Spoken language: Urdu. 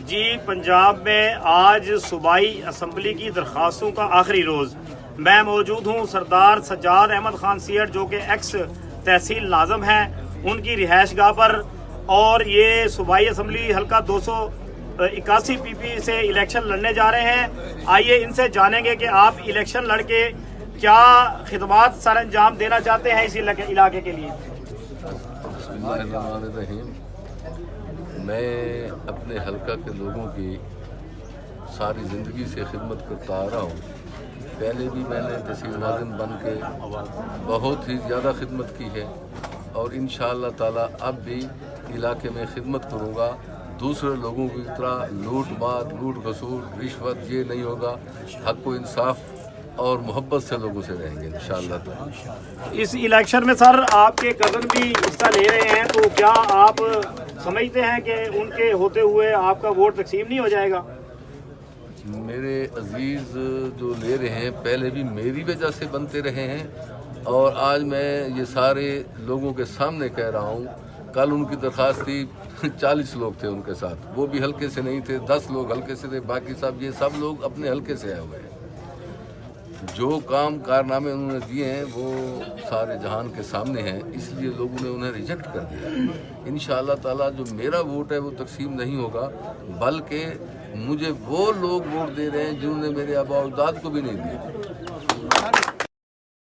جی پنجاب میں آج صوبائی اسمبلی کی درخواستوں کا آخری روز میں موجود ہوں سردار سجاد احمد خان سیٹ جو کہ ایکس تحصیل ناظم ہیں ان کی رہائش گاہ پر، اور یہ صوبائی اسمبلی حلقہ 281 پی پی سے الیکشن لڑنے جا رہے ہیں۔ آئیے ان سے جانیں گے کہ آپ الیکشن لڑ کے کیا خدمات سر انجام دینا چاہتے ہیں اس علاقے کے لیے۔ بسم اللہ الرحمن الرحیم۔ میں اپنے حلقہ کے لوگوں کی ساری زندگی سے خدمت کرتا آ رہا ہوں۔ پہلے بھی میں نے تحصیل ناظم بن کے بہت ہی زیادہ خدمت کی ہے، اور انشاءاللہ تعالی اب بھی علاقے میں خدمت کروں گا۔ دوسرے لوگوں کی طرح لوٹ مار، لوٹ غسور، رشوت یہ نہیں ہوگا۔ حق و انصاف اور محبت سے لوگوں سے رہیں گے انشاءاللہ تعالی۔ اس الیکشن میں سر آپ کے کزن بھی حصہ لے رہے ہیں، تو کیا آپ سمجھتے ہیں کہ ان کے ہوتے ہوئے آپ کا ووٹ تقسیم نہیں ہو جائے گا؟ میرے عزیز جو لے رہے ہیں پہلے بھی میری وجہ سے بنتے رہے ہیں، اور آج میں یہ سارے لوگوں کے سامنے کہہ رہا ہوں۔ کل ان کی درخواست تھی 40 لوگ تھے ان کے ساتھ، وہ بھی حلقے سے نہیں تھے، 10 لوگ حلقے سے تھے، باقی سب یہ سب لوگ اپنے حلقے سے آئے ہوئے ہیں۔ جو کام کارنامے انہوں نے دیے ہیں وہ سارے جہان کے سامنے ہیں، اس لیے لوگوں نے انہیں ریجیکٹ کر دیا۔ انشاءاللہ تعالی جو میرا ووٹ ہے وہ تقسیم نہیں ہوگا، بلکہ مجھے وہ لوگ ووٹ دے رہے ہیں جنہوں نے میرے آباء و اجداد کو بھی نہیں دیے۔